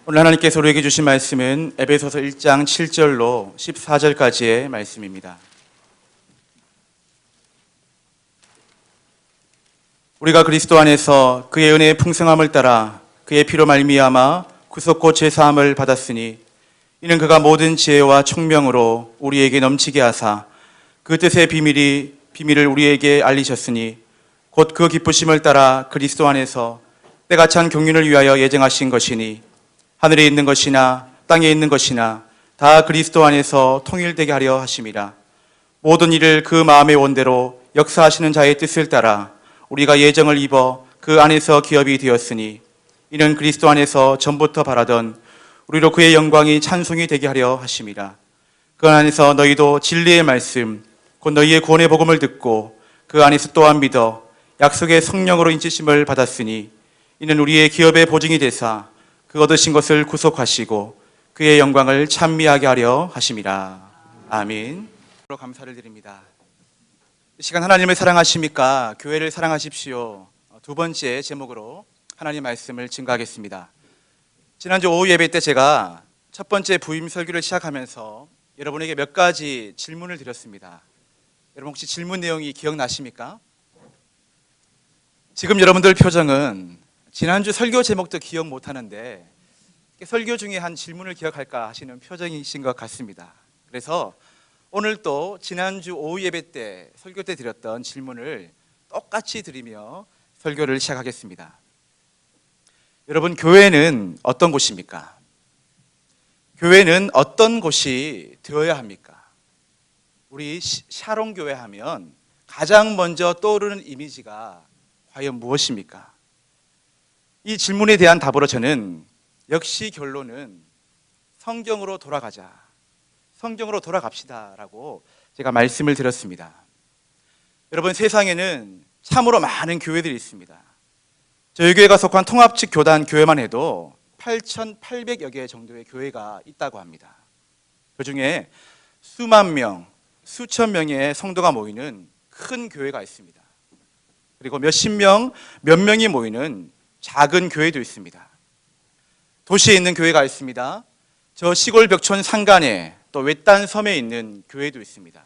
오늘 하나님께서 우리에게 주신 말씀은 에베소서 1장 7절로 14절까지의 말씀입니다. 우리가 그리스도 안에서 그의 은혜의 풍성함을 따라 그의 피로 말미암아 구속고 죄사함을 받았으니 이는 그가 모든 지혜와 총명으로 우리에게 넘치게 하사 그 뜻의 비밀을 우리에게 알리셨으니 곧 그 기쁘심을 따라 그리스도 안에서 때가 찬 경륜을 위하여 예정하신 것이니 하늘에 있는 것이나 땅에 있는 것이나 다 그리스도 안에서 통일되게 하려 하심이라. 모든 일을 그 마음의 원대로 역사하시는 자의 뜻을 따라 우리가 예정을 입어 그 안에서 기업이 되었으니 이는 그리스도 안에서 전부터 바라던 우리로 그의 영광이 찬송이 되게 하려 하심이라. 그 안에서 너희도 진리의 말씀 곧 너희의 구원의 복음을 듣고 그 안에서 또한 믿어 약속의 성령으로 인치심을 받았으니 이는 우리의 기업의 보증이 되사 그 얻으신 것을 구속하시고 그의 영광을 찬미하게 하려 하심이라. 아멘. 감사를 드립니다. 이 시간 하나님을 사랑하십니까? 교회를 사랑하십시오. 두 번째 제목으로 하나님 말씀을 증거하겠습니다. 지난주 오후 예배 때 제가 첫 번째 부임 설교를 시작하면서 여러분에게 몇 가지 질문을 드렸습니다. 여러분 혹시 질문 내용이 기억나십니까? 지금 여러분들 표정은 지난주 설교 제목도 기억 못하는데 설교 중에 한 질문을 기억할까 하시는 표정이신 것 같습니다. 그래서 오늘 또 지난주 오후 예배 때 설교 때 드렸던 질문을 똑같이 드리며 설교를 시작하겠습니다. 여러분, 교회는 어떤 곳입니까? 교회는 어떤 곳이 되어야 합니까? 우리 샤론 교회 하면 가장 먼저 떠오르는 이미지가 과연 무엇입니까? 이 질문에 대한 답으로 저는 역시 결론은 성경으로 돌아가자, 성경으로 돌아갑시다라고 제가 말씀을 드렸습니다. 여러분, 세상에는 참으로 많은 교회들이 있습니다. 저희 교회가 속한 통합측 교단 교회만 해도 8,800여 개 정도의 교회가 있다고 합니다. 그 중에 수만 명, 수천 명의 성도가 모이는 큰 교회가 있습니다. 그리고 몇십 명, 몇 명이 모이는 작은 교회도 있습니다. 도시에 있는 교회가 있습니다. 저 시골 벽촌 산간에 또 외딴 섬에 있는 교회도 있습니다.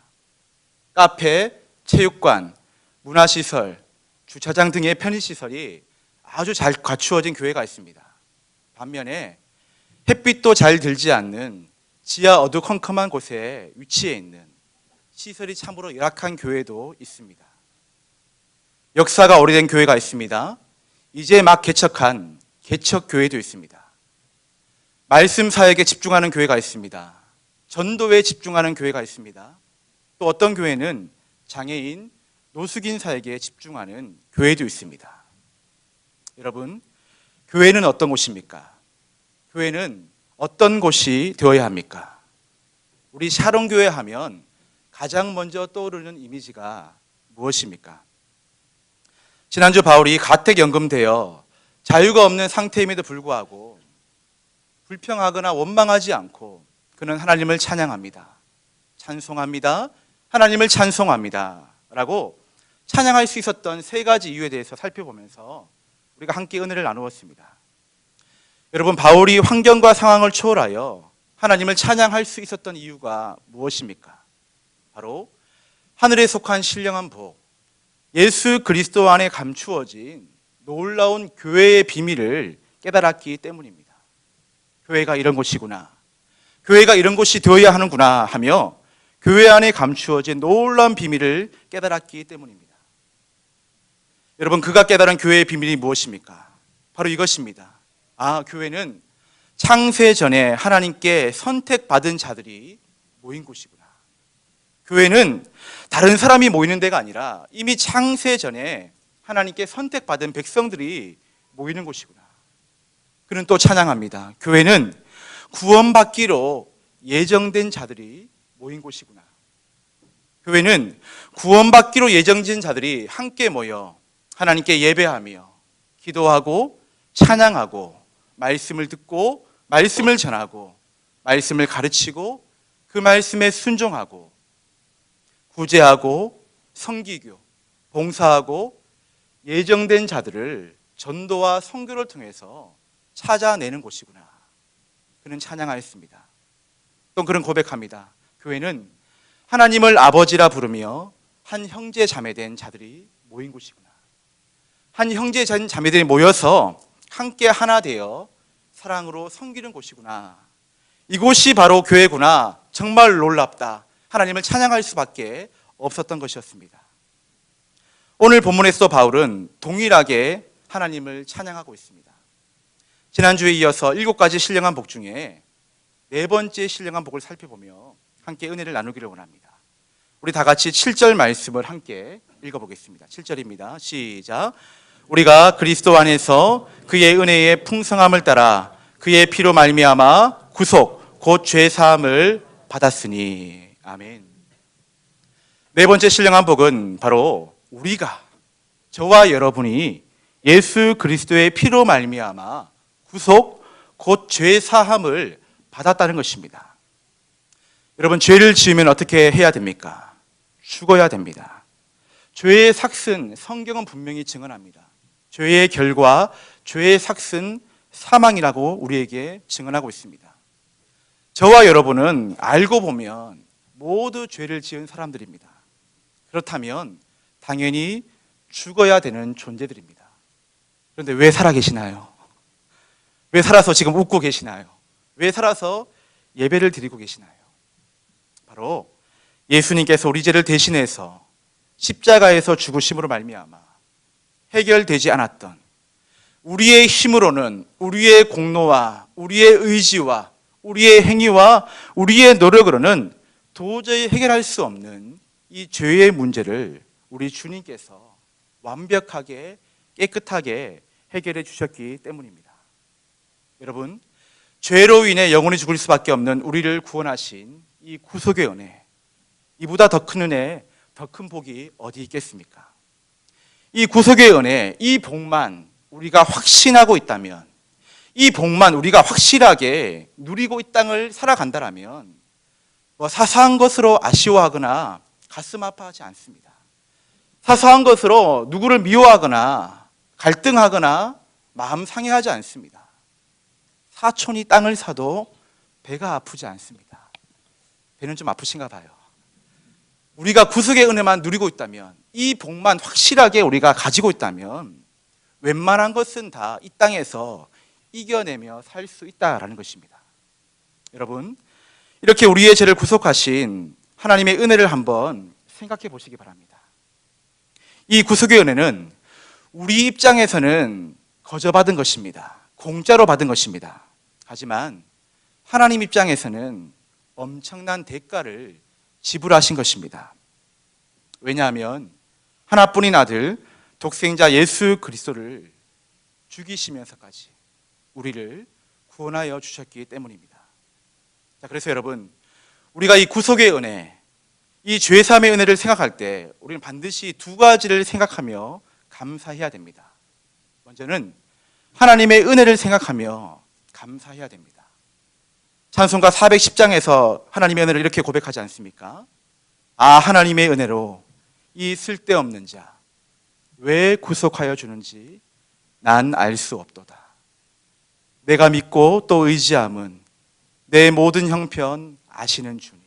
카페, 체육관, 문화시설, 주차장 등의 편의시설이 아주 잘 갖추어진 교회가 있습니다. 반면에 햇빛도 잘 들지 않는 지하 어두컴컴한 곳에 위치해 있는 시설이 참으로 열악한 교회도 있습니다. 역사가 오래된 교회가 있습니다. 이제 막 개척한 개척교회도 있습니다. 말씀 사역에 집중하는 교회가 있습니다. 전도에 집중하는 교회가 있습니다. 또 어떤 교회는 장애인, 노숙인 사역에 집중하는 교회도 있습니다. 여러분, 교회는 어떤 곳입니까? 교회는 어떤 곳이 되어야 합니까? 우리 샤론 교회 하면 가장 먼저 떠오르는 이미지가 무엇입니까? 지난주 바울이 가택연금되어 자유가 없는 상태임에도 불구하고 불평하거나 원망하지 않고 그는 하나님을 찬양합니다. 찬송합니다. 하나님을 찬송합니다. 라고 찬양할 수 있었던 세 가지 이유에 대해서 살펴보면서 우리가 함께 은혜를 나누었습니다. 여러분, 바울이 환경과 상황을 초월하여 하나님을 찬양할 수 있었던 이유가 무엇입니까? 바로 하늘에 속한 신령한 복, 예수 그리스도 안에 감추어진 놀라운 교회의 비밀을 깨달았기 때문입니다. 교회가 이런 곳이구나, 교회가 이런 곳이 되어야 하는구나 하며 교회 안에 감추어진 놀라운 비밀을 깨달았기 때문입니다. 여러분, 그가 깨달은 교회의 비밀이 무엇입니까? 바로 이것입니다. 교회는 창세 전에 하나님께 선택받은 자들이 모인 곳이구나. 교회는 다른 사람이 모이는 데가 아니라 이미 창세 전에 하나님께 선택받은 백성들이 모이는 곳이구나. 그는 또 찬양합니다. 교회는 구원받기로 예정된 자들이 모인 곳이구나. 교회는 구원받기로 예정된 자들이 함께 모여 하나님께 예배하며 기도하고 찬양하고 말씀을 듣고 말씀을 전하고 말씀을 가르치고 그 말씀에 순종하고 구제하고 섬기고 봉사하고 예정된 자들을 전도와 선교를 통해서 찾아내는 곳이구나. 그는 찬양하였습니다. 또 그는 고백합니다. 교회는 하나님을 아버지라 부르며 한 형제 자매된 자들이 모인 곳이구나. 한 형제 자매들이 모여서 함께 하나 되어 사랑으로 섬기는 곳이구나. 이곳이 바로 교회구나. 정말 놀랍다. 하나님을 찬양할 수밖에 없었던 것이었습니다. 오늘 본문에서 바울은 동일하게 하나님을 찬양하고 있습니다. 지난주에 이어서 7가지 신령한 복 중에 4번째 신령한 복을 살펴보며 함께 은혜를 나누기를 원합니다. 우리 다 같이 7절 말씀을 함께 읽어보겠습니다. 7절입니다. 시작. 우리가 그리스도 안에서 그의 은혜의 풍성함을 따라 그의 피로 말미암아 구속 곧 죄 사함을 받았으니. 아멘. 4번째 신령한 복은 바로 우리가, 저와 여러분이 예수 그리스도의 피로 말미암아 구속 곧 죄 사함을 받았다는 것입니다. 여러분, 죄를 지으면 어떻게 해야 됩니까? 죽어야 됩니다. 죄의 삭은 성경은 분명히 증언합니다. 죄의 결과, 죄의 삭은 사망이라고 우리에게 증언하고 있습니다. 저와 여러분은 알고 보면 모두 죄를 지은 사람들입니다. 그렇다면 당연히 죽어야 되는 존재들입니다. 그런데 왜 살아 계시나요? 왜 살아서 지금 웃고 계시나요? 왜 살아서 예배를 드리고 계시나요? 바로 예수님께서 우리 죄를 대신해서 십자가에서 죽으심으로 말미암아 해결되지 않았던 우리의 힘으로는, 우리의 공로와 우리의 의지와 우리의 행위와 우리의 노력으로는 도저히 해결할 수 없는 이 죄의 문제를 우리 주님께서 완벽하게 깨끗하게 해결해 주셨기 때문입니다. 여러분, 죄로 인해 영원히 죽을 수밖에 없는 우리를 구원하신 이 구속의 은혜, 이보다 더 큰 은혜, 더 큰 복이 어디 있겠습니까? 이 구속의 은혜, 이 복만 우리가 확신하고 있다면, 이 복만 우리가 확실하게 누리고 이 땅을 살아간다면 사소한 것으로 아쉬워하거나 가슴 아파하지 않습니다. 사소한 것으로 누구를 미워하거나 갈등하거나 마음 상해하지 않습니다. 사촌이 땅을 사도 배가 아프지 않습니다. 배는 좀 아프신가 봐요. 우리가 구속의 은혜만 누리고 있다면, 이 복만 확실하게 우리가 가지고 있다면 웬만한 것은 다 이 땅에서 이겨내며 살 수 있다라는 것입니다. 여러분, 이렇게 우리의 죄를 구속하신 하나님의 은혜를 한번 생각해 보시기 바랍니다. 이 구속의 은혜는 우리 입장에서는 거저 받은 것입니다. 공짜로 받은 것입니다. 하지만 하나님 입장에서는 엄청난 대가를 지불하신 것입니다. 왜냐하면 하나뿐인 아들 독생자 예수 그리스도를 죽이시면서까지 우리를 구원하여 주셨기 때문입니다. 자, 그래서 여러분, 우리가 이 구속의 은혜, 이 죄사함의 은혜를 생각할 때 우리는 반드시 2가지를 생각하며 감사해야 됩니다. 먼저는 하나님의 은혜를 생각하며 감사해야 됩니다. 찬송가 410장에서 하나님의 은혜를 이렇게 고백하지 않습니까? 아, 하나님의 은혜로 이 쓸데없는 자 왜 구속하여 주는지 난 알 수 없도다. 내가 믿고 또 의지함은 내 모든 형편 아시는 주님,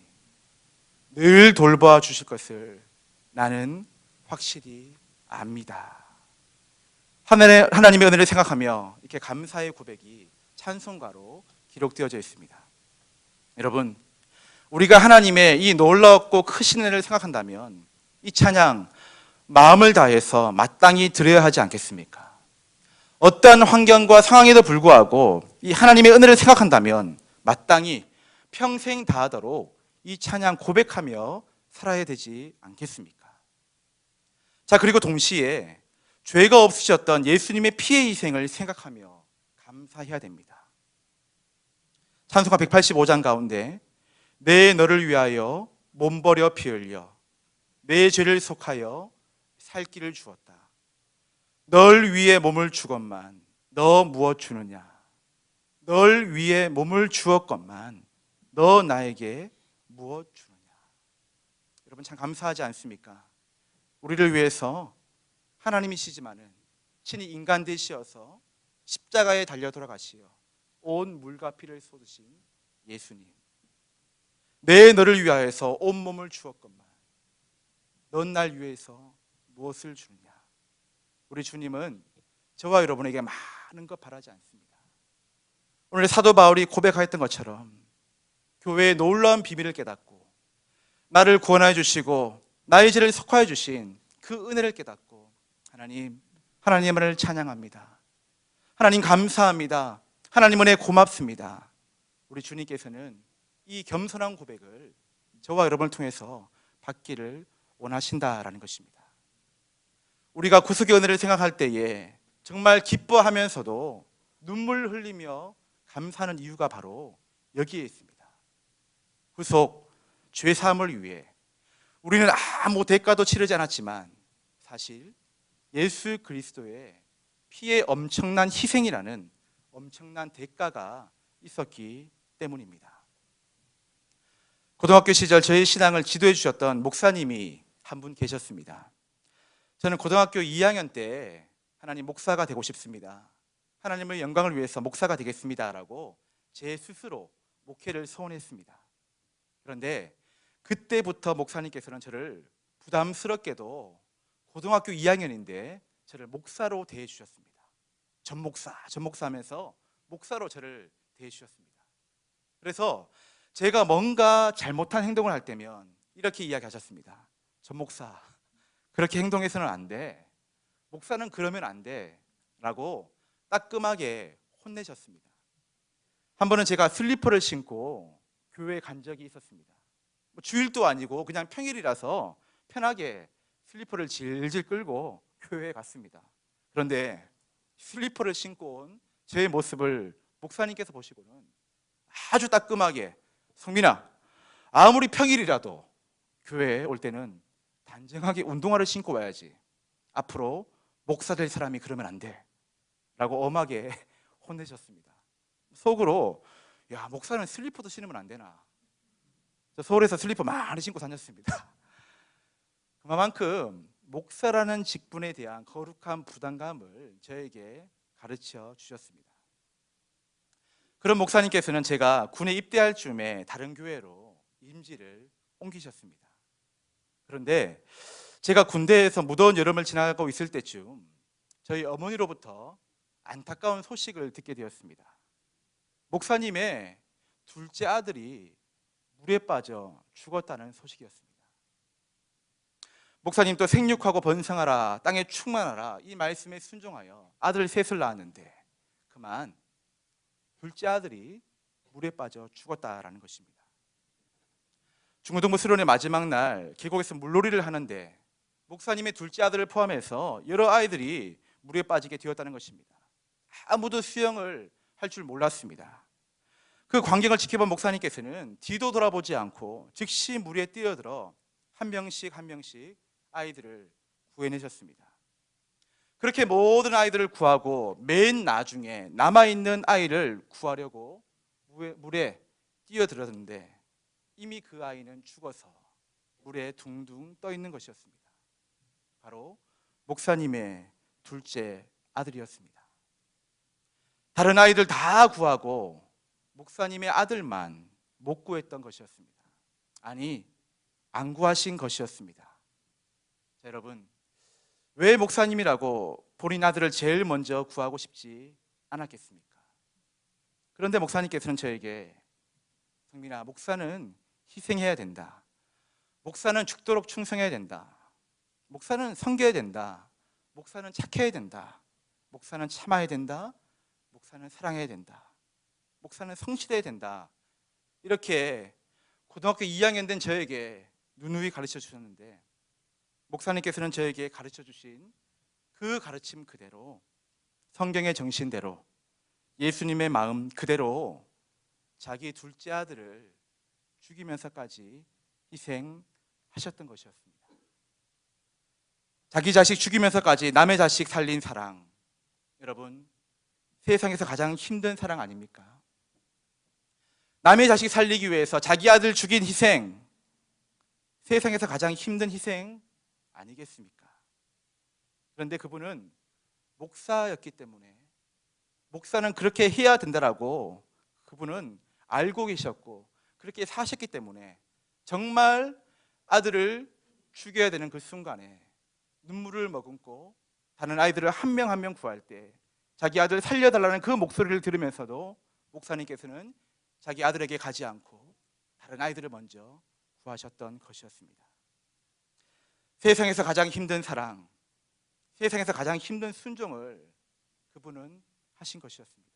늘 돌보아 주실 것을 나는 확실히 압니다. 하나님의 은혜를 생각하며 이렇게 감사의 고백이 찬송가로 기록되어져 있습니다. 여러분, 우리가 하나님의 이 놀랍고 크신 은혜를 생각한다면 이 찬양 마음을 다해서 마땅히 드려야 하지 않겠습니까? 어떠한 환경과 상황에도 불구하고 이 하나님의 은혜를 생각한다면 마땅히 평생 다하도록 이 찬양 고백하며 살아야 되지 않겠습니까? 자, 그리고 동시에 죄가 없으셨던 예수님의 피의 희생을 생각하며 감사해야 됩니다. 찬송가 185장 가운데 내 너를 위하여 몸버려 피 흘려 내 죄를 속하여 살 길을 주었다. 널 위해 몸을 주건만 너 무엇 주느냐? 널 위해 몸을 주었건만 너 나에게 무엇 주느냐? 여러분, 참 감사하지 않습니까? 우리를 위해서 하나님이시지만은 친히 인간 되시어서 십자가에 달려 돌아가시어 온 물과 피를 쏟으신 예수님, 내 너를 위하여서 온몸을 주었건만 넌 날 위해서 무엇을 주느냐? 우리 주님은 저와 여러분에게 많은 것 바라지 않습니다. 오늘 사도 바울이 고백하였던 것처럼 교회의 놀라운 비밀을 깨닫고 나를 구원하여 주시고 나의 죄를 속하여 주신 그 은혜를 깨닫고 하나님을 찬양합니다. 하나님 감사합니다. 하나님 은혜 고맙습니다. 우리 주님께서는 이 겸손한 고백을 저와 여러분을 통해서 받기를 원하신다라는 것입니다. 우리가 구속의 은혜를 생각할 때에 정말 기뻐하면서도 눈물 흘리며 감사하는 이유가 바로 여기에 있습니다. 구속, 죄 사함을 위해 우리는 아무 대가도 치르지 않았지만 사실 예수 그리스도의 피의 엄청난 희생이라는 엄청난 대가가 있었기 때문입니다. 고등학교 시절 저희 신앙을 지도해 주셨던 목사님이 한 분 계셨습니다. 저는 고등학교 2학년 때 하나님 목사가 되고 싶습니다. 하나님의 영광을 위해서 목사가 되겠습니다라고 제 스스로 목회를 소원했습니다. 그런데 그때부터 목사님께서는 저를 부담스럽게도 고등학교 2학년인데 저를 목사로 대해 주셨습니다. 전 목사 하면서 목사로 저를 대해 주셨습니다. 그래서 제가 뭔가 잘못한 행동을 할 때면 이렇게 이야기하셨습니다. 전 목사, 그렇게 행동해서는 안 돼. 목사는 그러면 안 돼. 라고 따끔하게 혼내셨습니다. 한 번은 제가 슬리퍼를 신고 교회에 간 적이 있었습니다. 주일도 아니고 그냥 평일이라서 편하게 슬리퍼를 질질 끌고 교회에 갔습니다. 그런데 슬리퍼를 신고 온 제 모습을 목사님께서 보시고는 아주 따끔하게, 성민아, 아무리 평일이라도 교회에 올 때는 단정하게 운동화를 신고 와야지. 앞으로 목사 될 사람이 그러면 안 돼. 라고 엄하게 혼내셨습니다. 속으로, 야, 목사는 슬리퍼도 신으면 안 되나. 저 서울에서 슬리퍼 많이 신고 다녔습니다. 그만큼 목사라는 직분에 대한 거룩한 부담감을 저에게 가르쳐 주셨습니다. 그런 목사님께서는 제가 군에 입대할 즈음에 다른 교회로 임지를 옮기셨습니다. 그런데 제가 군대에서 무더운 여름을 지나가고 있을 때쯤 저희 어머니로부터 안타까운 소식을 듣게 되었습니다. 목사님의 둘째 아들이 물에 빠져 죽었다는 소식이었습니다. 목사님 또 생육하고 번성하라, 땅에 충만하라, 이 말씀에 순종하여 아들 셋을 낳았는데 그만 둘째 아들이 물에 빠져 죽었다라는 것입니다. 중고등부 수련의 마지막 날 계곡에서 물놀이를 하는데 목사님의 둘째 아들을 포함해서 여러 아이들이 물에 빠지게 되었다는 것입니다. 아무도 수영을 할 줄 몰랐습니다. 그 광경을 지켜본 목사님께서는 뒤도 돌아보지 않고 즉시 물에 뛰어들어 한 명씩 아이들을 구해내셨습니다. 그렇게 모든 아이들을 구하고 맨 나중에 남아있는 아이를 구하려고 물에 뛰어들었는데 이미 그 아이는 죽어서 물에 둥둥 떠 있는 것이었습니다. 바로 목사님의 둘째 아들이었습니다. 다른 아이들 다 구하고 목사님의 아들만 못 구했던 것이었습니다. 아니, 안 구하신 것이었습니다. 자, 여러분, 왜 목사님이라고 본인 아들을 제일 먼저 구하고 싶지 않았겠습니까? 그런데 목사님께서는 저에게, 성민아, 목사는 희생해야 된다. 목사는 죽도록 충성해야 된다. 목사는 섬겨야 된다. 목사는 착해야 된다. 목사는 참아야 된다. 목사는 사랑해야 된다. 목사는 성실해야 된다. 이렇게 고등학교 2학년 된 저에게 누누이 가르쳐 주셨는데 목사님께서는 저에게 가르쳐 주신 그 가르침 그대로, 성경의 정신대로, 예수님의 마음 그대로 자기 둘째 아들을 죽이면서까지 희생하셨던 것이었습니다. 자기 자식 죽이면서까지 남의 자식 살린 사랑, 여러분, 세상에서 가장 힘든 사랑 아닙니까? 남의 자식 살리기 위해서 자기 아들 죽인 희생, 세상에서 가장 힘든 희생 아니겠습니까? 그런데 그분은 목사였기 때문에, 목사는 그렇게 해야 된다라고 그분은 알고 계셨고 그렇게 사셨기 때문에 정말 아들을 죽여야 되는 그 순간에 눈물을 머금고 다른 아이들을 한 명 한 명 구할 때 자기 아들을 살려달라는 그 목소리를 들으면서도 목사님께서는 자기 아들에게 가지 않고 다른 아이들을 먼저 구하셨던 것이었습니다. 세상에서 가장 힘든 사랑, 세상에서 가장 힘든 순종을 그분은 하신 것이었습니다.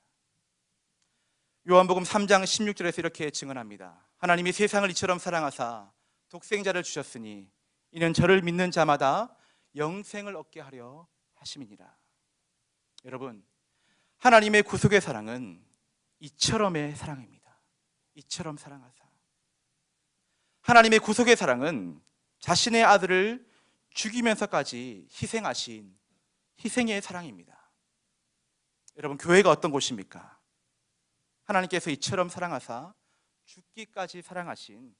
요한복음 3장 16절에서 이렇게 증언합니다. 하나님이 세상을 이처럼 사랑하사 독생자를 주셨으니 이는 저를 믿는 자마다 영생을 얻게 하려 하심이니라. 여러분, 하나님의 구속의 사랑은 이처럼의 사랑입니다. 이처럼 사랑하사. 하나님의 구속의 사랑은 자신의 아들을 죽이면서까지 희생하신 희생의 사랑입니다. 여러분, 교회가 어떤 곳입니까? 하나님께서 이처럼 사랑하사 죽기까지 사랑하신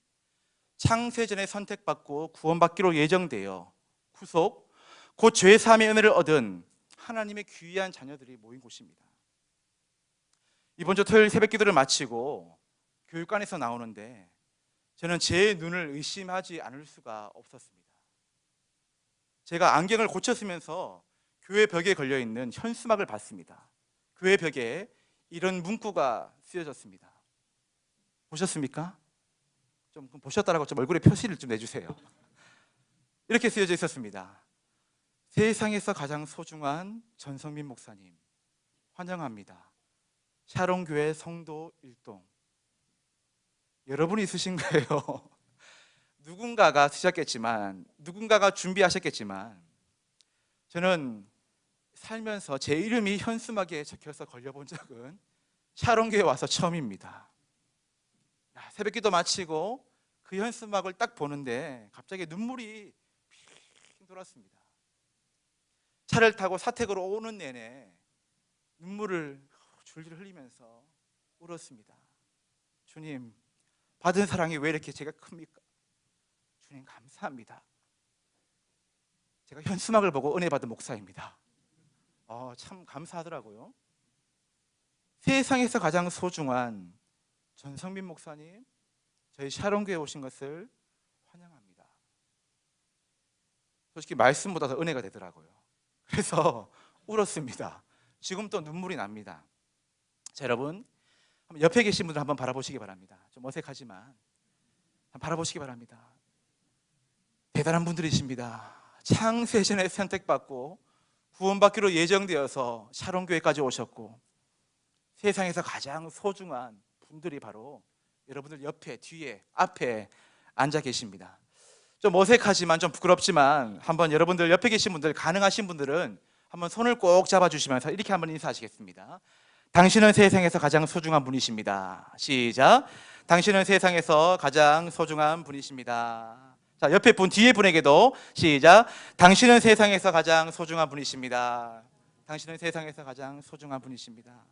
창세전에 선택받고 구원받기로 예정되어 구속, 곧 죄사함의 은혜를 얻은 하나님의 귀한 자녀들이 모인 곳입니다. 이번 주 토요일 새벽 기도를 마치고 교육관에서 나오는데 저는 제 눈을 의심하지 않을 수가 없었습니다. 제가 안경을 고쳐 쓰면서 교회 벽에 걸려있는 현수막을 봤습니다. 교회 벽에 이런 문구가 쓰여졌습니다. 보셨습니까? 좀 보셨다라고 좀 얼굴에 표시를 좀 내주세요. 이렇게 쓰여져 있었습니다. 세상에서 가장 소중한 전성민 목사님 환영합니다. 샤론교회 성도 일동. 여러분이 쓰신 거예요. 누군가가 쓰셨겠지만, 누군가가 준비하셨겠지만, 저는 살면서 제 이름이 현수막에 적혀서 걸려본 적은 샤론교회 와서 처음입니다. 새벽 기도 마치고 그 현수막을 딱 보는데 갑자기 눈물이 핑 돌았습니다. 차를 타고 사택으로 오는 내내 눈물을 줄줄 흘리면서 울었습니다. 주님, 받은 사랑이 왜 이렇게 제가 큽니까? 주님 감사합니다. 제가 현수막을 보고 은혜 받은 목사입니다. 참 감사하더라고요. 세상에서 가장 소중한 전성민 목사님, 저희 샤론교회 오신 것을 환영합니다. 솔직히 말씀보다 더 은혜가 되더라고요. 그래서 울었습니다. 지금 또 눈물이 납니다. 자, 여러분, 옆에 계신 분들 한번 바라보시기 바랍니다. 좀 어색하지만 한번 바라보시기 바랍니다. 대단한 분들이십니다. 창세전에 선택받고 구원받기로 예정되어서 샤론교회까지 오셨고 세상에서 가장 소중한 분들이 바로 여러분들 옆에, 뒤에, 앞에 앉아 계십니다. 좀 어색하지만 좀 부끄럽지만 한번 여러분들 옆에 계신 분들, 가능하신 분들은 한번 손을 꼭 잡아주시면서 이렇게 한번 인사하시겠습니다. 당신은 세상에서 가장 소중한 분이십니다. 시작. 당신은 세상에서 가장 소중한 분이십니다. 자, 옆에 분, 뒤에 분에게도 시작. 당신은 세상에서 가장 소중한 분이십니다. 당신은 세상에서 가장 소중한 분이십니다.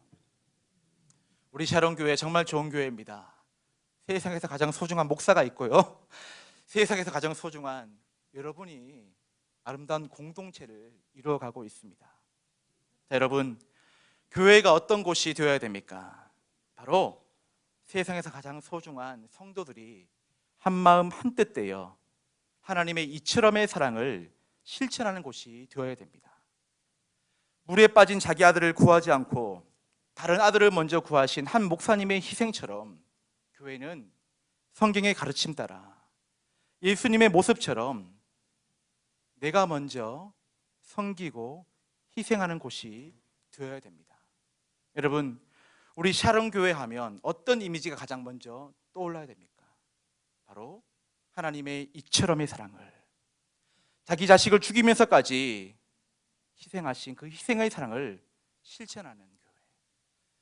우리 샤론교회 정말 좋은 교회입니다. 세상에서 가장 소중한 목사가 있고요, 세상에서 가장 소중한 여러분이 아름다운 공동체를 이루어가고 있습니다. 자, 여러분, 교회가 어떤 곳이 되어야 됩니까? 바로 세상에서 가장 소중한 성도들이 한마음 한뜻 되어 하나님의 이처럼의 사랑을 실천하는 곳이 되어야 됩니다. 물에 빠진 자기 아들을 구하지 않고 다른 아들을 먼저 구하신 한 목사님의 희생처럼 교회는 성경의 가르침 따라 예수님의 모습처럼 내가 먼저 섬기고 희생하는 곳이 되어야 됩니다. 여러분, 우리 샤론교회 하면 어떤 이미지가 가장 먼저 떠올라야 됩니까? 바로 하나님의 이처럼의 사랑을, 자기 자식을 죽이면서까지 희생하신 그 희생의 사랑을 실천하는 교회.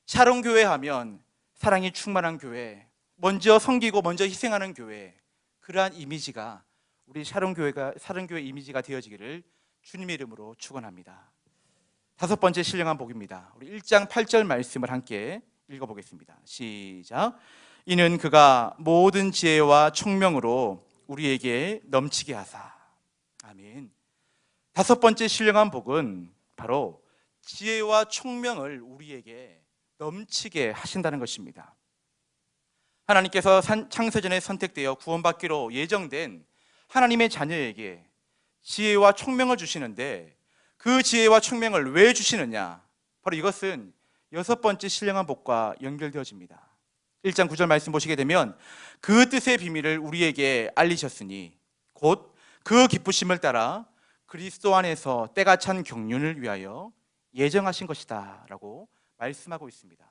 샤론교회 하면 사랑이 충만한 교회, 먼저 섬기고 먼저 희생하는 교회, 그러한 이미지가 우리 샤론교회 이미지가 되어지기를 주님의 이름으로 축원합니다. 다섯 번째 신령한 복입니다. 우리 1장 8절 말씀을 함께 읽어보겠습니다. 시작. 이는 그가 모든 지혜와 총명으로 우리에게 넘치게 하사. 아멘. 다섯 번째 신령한 복은 바로 지혜와 총명을 우리에게 넘치게 하신다는 것입니다. 하나님께서 창세전에 선택되어 구원받기로 예정된 하나님의 자녀에게 지혜와 총명을 주시는데, 그 지혜와 총명을 왜 주시느냐? 바로 이것은 6번째 신령한 복과 연결되어집니다. 1장 9절 말씀 보시게 되면, 그 뜻의 비밀을 우리에게 알리셨으니 곧 그 기쁘심을 따라 그리스도 안에서 때가 찬 경륜을 위하여 예정하신 것이다 라고 말씀하고 있습니다.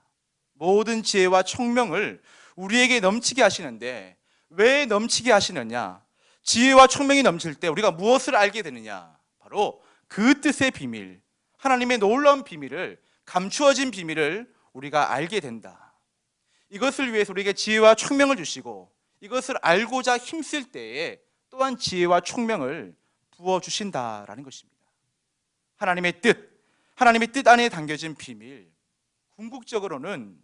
모든 지혜와 총명을 우리에게 넘치게 하시는데, 왜 넘치게 하시느냐? 지혜와 총명이 넘칠 때 우리가 무엇을 알게 되느냐? 바로 그 뜻의 비밀, 하나님의 놀라운 비밀을, 감추어진 비밀을 우리가 알게 된다. 이것을 위해서 우리에게 지혜와 총명을 주시고, 이것을 알고자 힘쓸 때에 또한 지혜와 총명을 부어주신다라는 것입니다. 하나님의 뜻 안에 담겨진 비밀, 궁극적으로는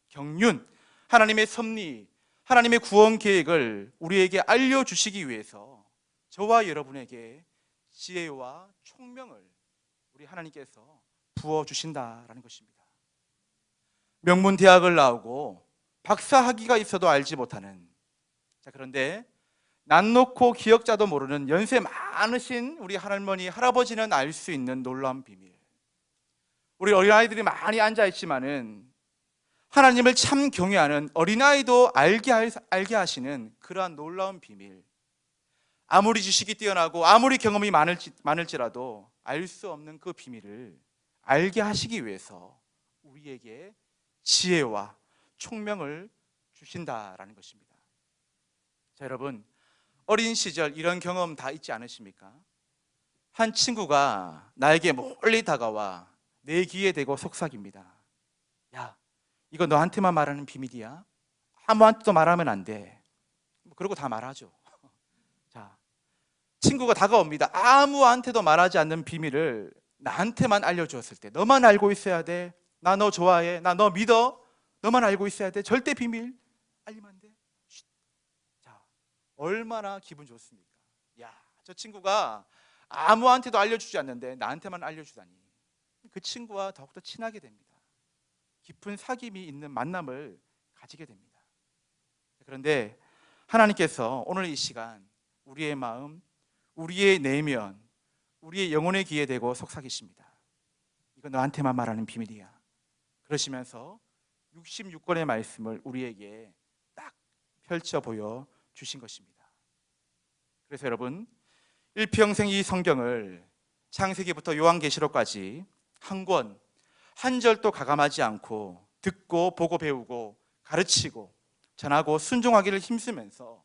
경륜, 하나님의 섭리, 하나님의 구원 계획을 우리에게 알려주시기 위해서 저와 여러분에게 지혜와 총명을 우리 하나님께서 부어주신다라는 것입니다. 명문대학을 나오고 박사학위가 있어도 알지 못하는, 그런데 난 놓고 기억자도 모르는 연세 많으신 우리 할머니, 할아버지는 알 수 있는 놀라운 비밀. 우리 어린아이들이 많이 앉아있지만은 하나님을 참 경외하는 어린아이도 알게 하시는 그러한 놀라운 비밀. 아무리 지식이 뛰어나고 아무리 경험이 많을지라도 알 수 없는 그 비밀을 알게 하시기 위해서 우리에게 지혜와 총명을 주신다라는 것입니다. 자, 여러분, 어린 시절 이런 경험 다 있지 않으십니까? 한 친구가 나에게 멀리 다가와 내 귀에 대고 속삭입니다. 야, 이거 너한테만 말하는 비밀이야. 아무한테도 말하면 안 돼. 그러고 다 말하죠. 자, 친구가 다가옵니다. 아무한테도 말하지 않는 비밀을 나한테만 알려주었을 때, 너만 알고 있어야 돼. 나 너 좋아해. 나 너 믿어. 너만 알고 있어야 돼. 절대 비밀 알리면 안 돼. 쉿. 자, 얼마나 기분 좋습니까? 야, 저 친구가 아무한테도 알려주지 않는데 나한테만 알려주다니. 그 친구와 더욱더 친하게 됩니다. 깊은 사귐이 있는 만남을 가지게 됩니다. 그런데 하나님께서 오늘 이 시간 우리의 마음, 우리의 내면, 우리의 영혼의 귀에 대고 속삭이십니다. 이거 너한테만 말하는 비밀이야. 그러시면서 66권의 말씀을 우리에게 딱 펼쳐 보여 주신 것입니다. 그래서 여러분, 일평생 이 성경을 창세기부터 요한계시록까지 한 권, 한 절도 가감하지 않고 듣고 보고 배우고 가르치고 전하고 순종하기를 힘쓰면서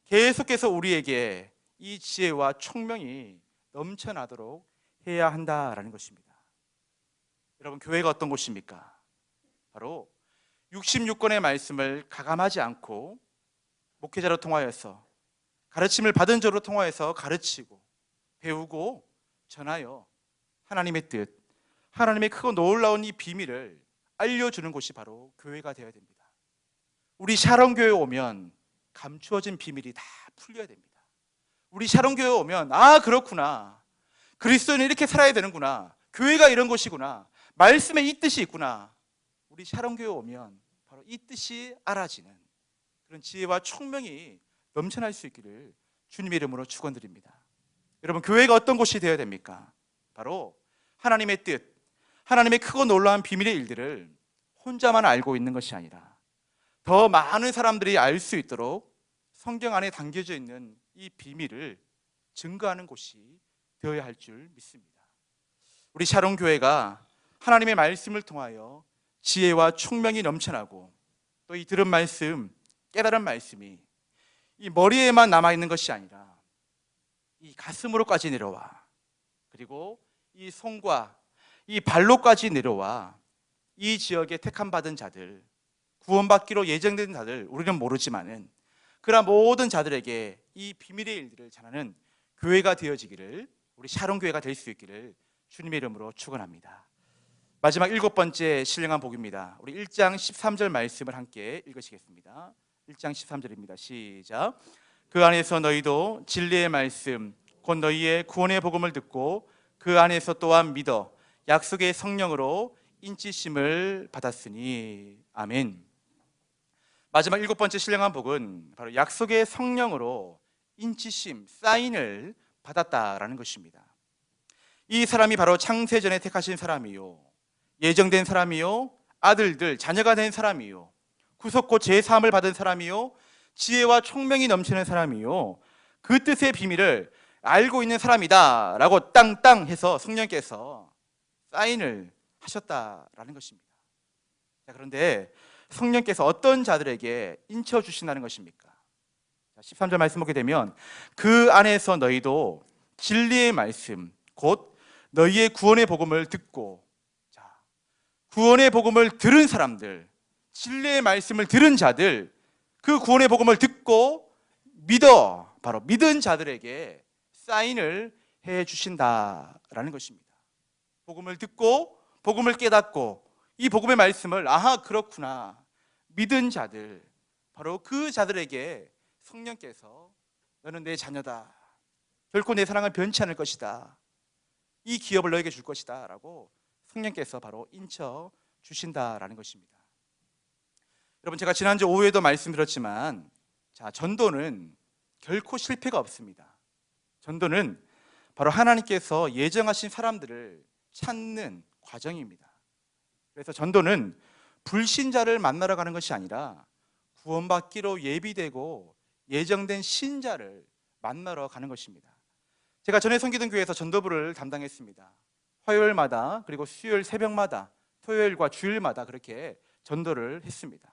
계속해서 우리에게 이 지혜와 총명이 넘쳐나도록 해야 한다라는 것입니다. 여러분, 교회가 어떤 곳입니까? 바로 66권의 말씀을 가감하지 않고 목회자로 통하여서, 가르침을 받은 자로 통하여서 가르치고 배우고 전하여 하나님의 뜻, 하나님의 크고 놀라운 이 비밀을 알려주는 곳이 바로 교회가 되어야 됩니다. 우리 샤롬교회에 오면 감추어진 비밀이 다 풀려야 됩니다. 우리 샤롬교회에 오면, 아, 그렇구나, 그리스도인은 이렇게 살아야 되는구나, 교회가 이런 곳이구나, 말씀에 이 뜻이 있구나. 우리 샤롬교회에 오면 바로 이 뜻이 알아지는 그런 지혜와 총명이 넘쳐날 수 있기를 주님의 이름으로 축원드립니다. 여러분, 교회가 어떤 곳이 되어야 됩니까? 바로 하나님의 뜻, 하나님의 크고 놀라운 비밀의 일들을 혼자만 알고 있는 것이 아니라 더 많은 사람들이 알 수 있도록 성경 안에 담겨져 있는 이 비밀을 증거하는 곳이 되어야 할 줄 믿습니다. 우리 샤롬 교회가 하나님의 말씀을 통하여 지혜와 총명이 넘쳐나고, 또 이 들은 말씀, 깨달은 말씀이 이 머리에만 남아있는 것이 아니라 이 가슴으로까지 내려와, 그리고 이 손과 이 발로까지 내려와 이 지역에 택함받은 자들, 구원받기로 예정된 자들, 우리는 모르지만은 그러한 모든 자들에게 이 비밀의 일들을 전하는 교회가 되어지기를, 우리 샤롬 교회가 될 수 있기를 주님의 이름으로 축원합니다. 마지막 7번째 신령한 복입니다. 우리 1장 13절 말씀을 함께 읽으시겠습니다. 1장 13절입니다. 시작. 그 안에서 너희도 진리의 말씀 곧 너희의 구원의 복음을 듣고 그 안에서 또한 믿어 약속의 성령으로 인치심을 받았으니. 아멘. 마지막 7번째 신령한 복은 바로 약속의 성령으로 인치심, 사인을 받았다라는 것입니다. 이 사람이 바로 창세전에 택하신 사람이요, 예정된 사람이요, 아들들, 자녀가 된 사람이요, 구속고 제사함을 받은 사람이요, 지혜와 총명이 넘치는 사람이요, 그 뜻의 비밀을 알고 있는 사람이다 라고 땅땅 해서 성령께서 사인을 하셨다라는 것입니다. 자, 그런데 성령께서 어떤 자들에게 인쳐주신다는 것입니까? 13절 말씀 보게 되면 그 안에서 너희도 진리의 말씀 곧 너희의 구원의 복음을 듣고, 자, 구원의 복음을 들은 사람들, 진리의 말씀을 들은 자들, 그 구원의 복음을 듣고 믿어, 바로 믿은 자들에게 사인을 해 주신다라는 것입니다. 복음을 듣고 복음을 깨닫고 이 복음의 말씀을 아하 그렇구나 믿은 자들, 바로 그 자들에게 성령께서 너는 내 자녀다, 결코 내 사랑은 변치 않을 것이다, 이 기업을 너에게 줄 것이다 라고 성령께서 바로 인쳐 주신다라는 것입니다. 여러분, 제가 지난주 오후에도 말씀드렸지만, 자, 전도는 결코 실패가 없습니다. 전도는 바로 하나님께서 예정하신 사람들을 찾는 과정입니다. 그래서 전도는 불신자를 만나러 가는 것이 아니라 구원받기로 예비되고 예정된 신자를 만나러 가는 것입니다. 제가 전에 섬기던 교회에서 전도부를 담당했습니다. 화요일마다, 그리고 수요일 새벽마다, 토요일과 주일마다 그렇게 전도를 했습니다.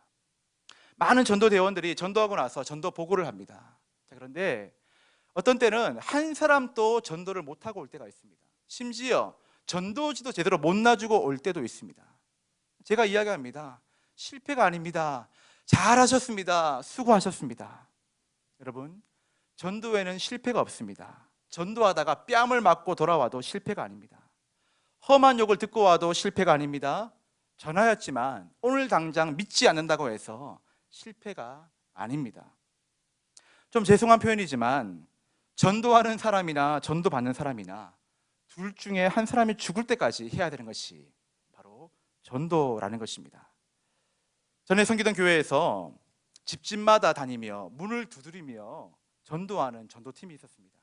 많은 전도대원들이 전도하고 나서 전도 보고를 합니다. 자, 그런데 어떤 때는 한 사람도 전도를 못하고 올 때가 있습니다. 심지어 전도지도 제대로 못 놔주고 올 때도 있습니다. 제가 이야기합니다. 실패가 아닙니다. 잘하셨습니다. 수고하셨습니다. 여러분, 전도에는 실패가 없습니다. 전도하다가 뺨을 맞고 돌아와도 실패가 아닙니다. 험한 욕을 듣고 와도 실패가 아닙니다. 전하였지만 오늘 당장 믿지 않는다고 해서 실패가 아닙니다. 좀 죄송한 표현이지만 전도하는 사람이나 전도받는 사람이나 둘 중에 한 사람이 죽을 때까지 해야 되는 것이 바로 전도라는 것입니다. 전에 섬기던 교회에서 집집마다 다니며 문을 두드리며 전도하는 전도팀이 있었습니다.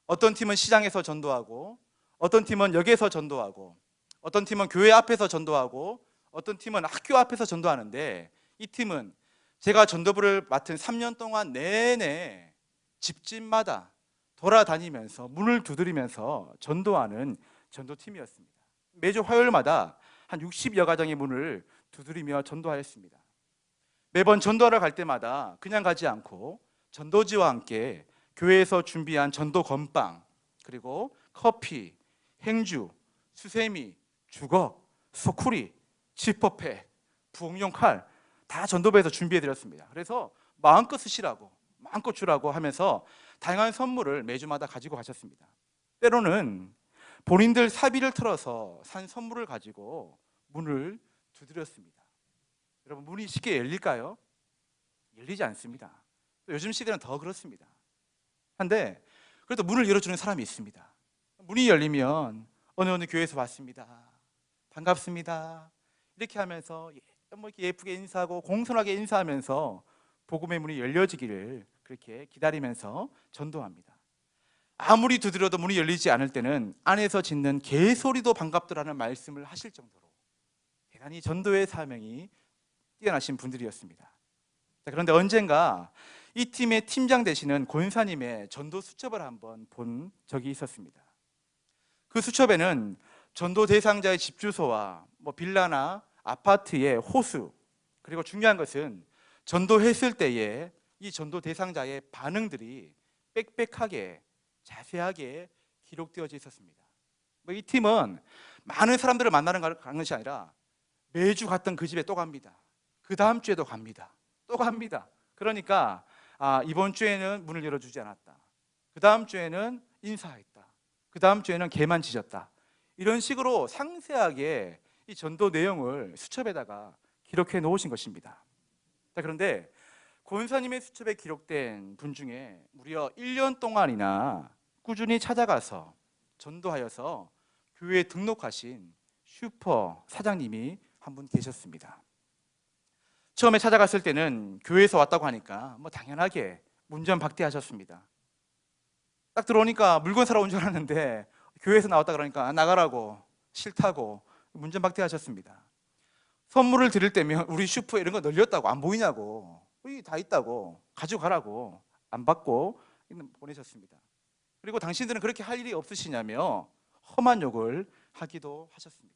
어떤 팀은 시장에서 전도하고, 어떤 팀은 역에서 전도하고, 어떤 팀은 교회 앞에서 전도하고, 어떤 팀은 학교 앞에서 전도하는데, 이 팀은 제가 전도부를 맡은 3년 동안 내내 집집마다 돌아다니면서 문을 두드리면서 전도하는 전도팀이었습니다. 매주 화요일마다 한 60여 가정의 문을 두드리며 전도하였습니다. 매번 전도하러 갈 때마다 그냥 가지 않고 전도지와 함께 교회에서 준비한 전도 건빵, 그리고 커피, 행주, 수세미, 주걱, 소쿠리, 지퍼팩, 부엌용 칼 다 전도부에서 준비해 드렸습니다. 그래서 마음껏 쓰시라고, 마음껏 주라고 하면서 다양한 선물을 매주마다 가지고 가셨습니다. 때로는 본인들 사비를 털어서 산 선물을 가지고 문을 두드렸습니다. 여러분, 문이 쉽게 열릴까요? 열리지 않습니다. 또 요즘 시대는 더 그렇습니다. 한데 그래도 문을 열어주는 사람이 있습니다. 문이 열리면 어느 교회에서 왔습니다, 반갑습니다, 이렇게 하면서 이렇게 예쁘게 인사하고 공손하게 인사하면서 복음의 문이 열려지기를 그렇게 기다리면서 전도합니다. 아무리 두드려도 문이 열리지 않을 때는 안에서 짓는 개소리도 반갑더라는 말씀을 하실 정도로 대단히 전도의 사명이 뛰어나신 분들이었습니다. 자, 그런데 언젠가 이 팀의 팀장 되시는 권사님의 전도 수첩을 한번 본 적이 있었습니다. 그 수첩에는 전도 대상자의 집 주소와 빌라나 아파트의 호수, 그리고 중요한 것은 전도했을 때의 이 전도 대상자의 반응들이 빽빽하게 자세하게 기록되어져 있었습니다. 이 팀은 많은 사람들을 만나는 것이 아니라 매주 갔던 그 집에 또 갑니다. 그 다음 주에도 갑니다. 또 갑니다. 그러니까 이번 주에는 문을 열어주지 않았다, 그 다음 주에는 인사했다, 그 다음 주에는 개만 짖었다, 이런 식으로 상세하게 이 전도 내용을 수첩에다가 기록해 놓으신 것입니다. 자, 그런데 권사님의 수첩에 기록된 분 중에 무려 1년 동안이나 꾸준히 찾아가서 전도하여서 교회에 등록하신 슈퍼 사장님이 한 분 계셨습니다. 처음에 찾아갔을 때는 교회에서 왔다고 하니까 뭐 당연하게 문전박대하셨습니다. 딱 들어오니까 물건 사러 온 줄 알았는데 교회에서 나왔다 그러니까 나가라고, 싫다고 문전박대하셨습니다. 선물을 드릴 때면 우리 슈퍼에 이런 거 널렸다고, 안 보이냐고, 여기 다 있다고, 가져가라고 안 받고 보내셨습니다. 그리고 당신들은 그렇게 할 일이 없으시냐며 험한 욕을 하기도 하셨습니다.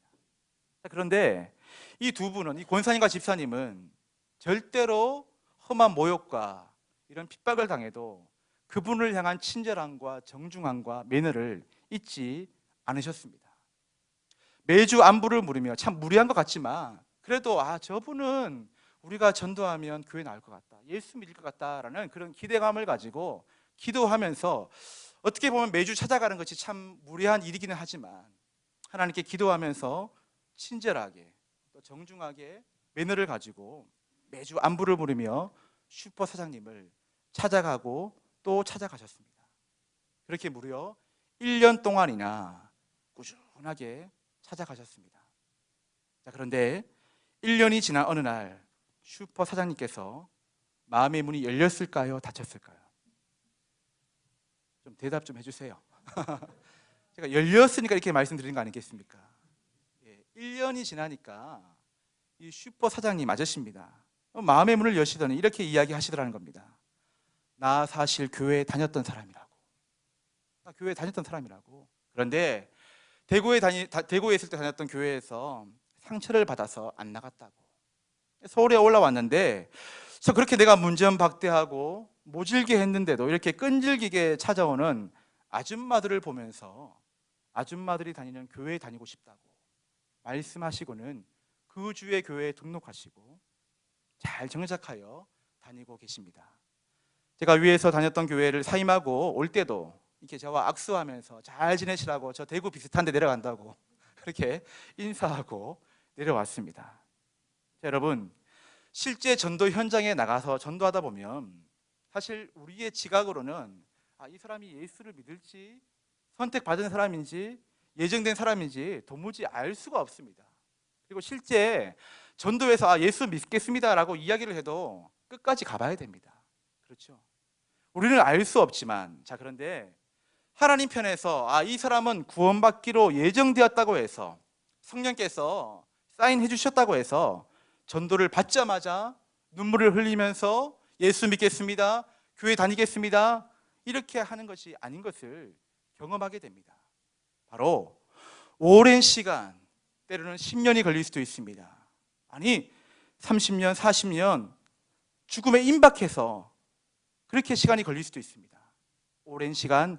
그런데 이 두 분은, 이 권사님과 집사님은 절대로 험한 모욕과 이런 핍박을 당해도 그분을 향한 친절함과 정중함과 매너를 잊지 않으셨습니다. 매주 안부를 물으며, 참 무리한 것 같지만 그래도 저분은 우리가 전도하면 교회 나올 것 같다, 예수 믿을 것 같다라는 그런 기대감을 가지고 기도하면서, 어떻게 보면 매주 찾아가는 것이 참 무리한 일이기는 하지만 하나님께 기도하면서 친절하게 또 정중하게 매너를 가지고 매주 안부를 물으며 슈퍼 사장님을 찾아가고 또 찾아가셨습니다. 그렇게 무려 1년 동안이나 꾸준하게 찾아가셨습니다. 그런데 1년이 지난 어느 날 슈퍼 사장님께서 마음의 문이 열렸을까요? 닫혔을까요? 좀 대답 좀 해주세요. 제가 열렸으니까 이렇게 말씀드리는 거 아니겠습니까? 1년이 지나니까 이 슈퍼 사장님 아저씨입니다. 마음의 문을 여시더니 이렇게 이야기하시더라는 겁니다. 나 사실 교회에 다녔던 사람이라고. 나 교회에 다녔던 사람이라고. 그런데 대구에 있을 때 다녔던 교회에서 상처를 받아서 안 나갔다고. 서울에 올라왔는데 그렇게 내가 문전박대하고 모질게 했는데도 이렇게 끈질기게 찾아오는 아줌마들을 보면서 아줌마들이 다니는 교회에 다니고 싶다고 말씀하시고는 그 주의 교회에 등록하시고 잘 정착하여 다니고 계십니다. 제가 위에서 다녔던 교회를 사임하고 올 때도 이렇게 저와 악수하면서 잘 지내시라고, 저 대구 비슷한데 내려간다고 그렇게 인사하고 내려왔습니다. 여러분, 실제 전도 현장에 나가서 전도하다 보면 사실 우리의 지각으로는 이 사람이 예수를 믿을지, 선택받은 사람인지, 예정된 사람인지 도무지 알 수가 없습니다. 그리고 실제 전도에서 예수 믿겠습니다라고 이야기를 해도 끝까지 가봐야 됩니다. 그렇죠? 우리는 알 수 없지만, 그런데 하나님 편에서 이 사람은 구원받기로 예정되었다고 해서 성령께서 사인해 주셨다고 해서 전도를 받자마자 눈물을 흘리면서 예수 믿겠습니다, 교회 다니겠습니다 이렇게 하는 것이 아닌 것을 경험하게 됩니다. 바로 오랜 시간, 때로는 10년이 걸릴 수도 있습니다. 아니 30년, 40년 죽음에 임박해서 그렇게 시간이 걸릴 수도 있습니다. 오랜 시간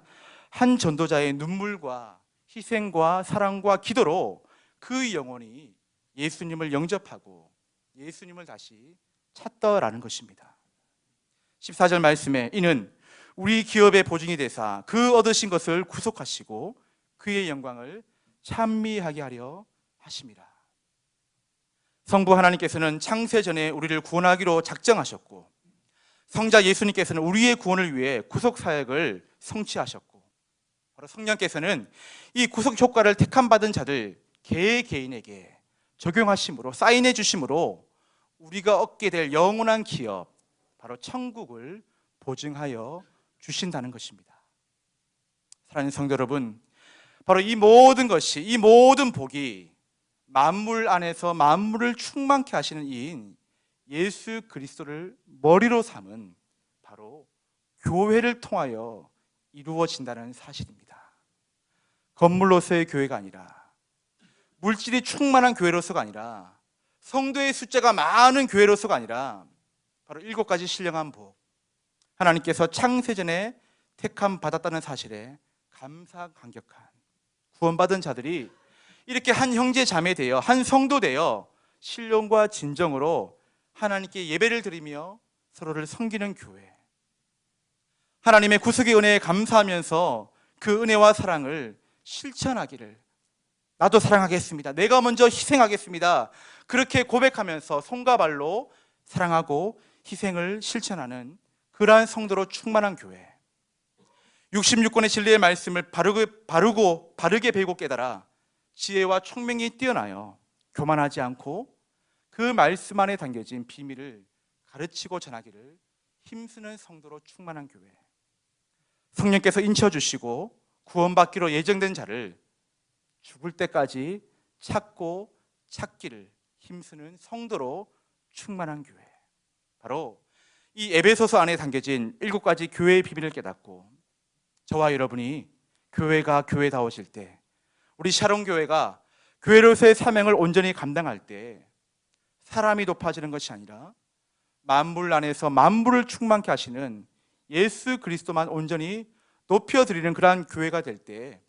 한 전도자의 눈물과 희생과 사랑과 기도로 그 영혼이 예수님을 영접하고 예수님을 다시 찾더라는 것입니다. 14절 말씀에 이는 우리 기업의 보증이 되사 그 얻으신 것을 구속하시고 그의 영광을 찬미하게 하려 하심이라. 성부 하나님께서는 창세전에 우리를 구원하기로 작정하셨고 성자 예수님께서는 우리의 구원을 위해 구속사역을 성취하셨고 바로 성령께서는 이 구속 효과를 택함받은 자들 개개인에게 적용하심으로, 사인해 주심으로 우리가 얻게 될 영원한 기업, 바로 천국을 보증하여 주신다는 것입니다. 사랑하는 성도 여러분, 바로 이 모든 것이, 이 모든 복이 만물 안에서 만물을 충만케 하시는 이인 예수 그리스도를 머리로 삼은 바로 교회를 통하여 이루어진다는 사실입니다. 건물로서의 교회가 아니라, 물질이 충만한 교회로서가 아니라, 성도의 숫자가 많은 교회로서가 아니라 바로 7가지 신령한 복, 하나님께서 창세전에 택함 받았다는 사실에 감사감격한 구원받은 자들이 이렇게 한 형제 자매 되어, 한 성도 되어 신령과 진정으로 하나님께 예배를 드리며 서로를 섬기는 교회, 하나님의 구속의 은혜에 감사하면서 그 은혜와 사랑을 실천하기를, 나도 사랑하겠습니다, 내가 먼저 희생하겠습니다, 그렇게 고백하면서 손과 발로 사랑하고 희생을 실천하는 그러한 성도로 충만한 교회, 66권의 진리의 말씀을 바르게 배우고 깨달아 지혜와 총명이 뛰어나여 교만하지 않고 그 말씀 안에 담겨진 비밀을 가르치고 전하기를 힘쓰는 성도로 충만한 교회, 성령께서 인쳐주시고 구원받기로 예정된 자를 죽을 때까지 찾고 찾기를 힘쓰는 성도로 충만한 교회, 바로 이 에베소서 안에 담겨진 7가지 교회의 비밀을 깨닫고 저와 여러분이 교회가 교회다워질 때, 우리 샤론 교회가 교회로서의 사명을 온전히 감당할 때 사람이 높아지는 것이 아니라 만물 안에서 만물을 충만케 하시는 예수 그리스도만 온전히 높여드리는 그러한 교회가 될 때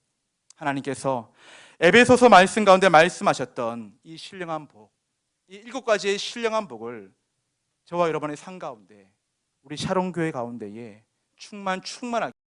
하나님께서 에베소서 말씀 가운데 말씀하셨던 이 신령한 복, 이 7가지의 신령한 복을 저와 여러분의 삶 가운데, 우리 샤론 교회 가운데에 충만하게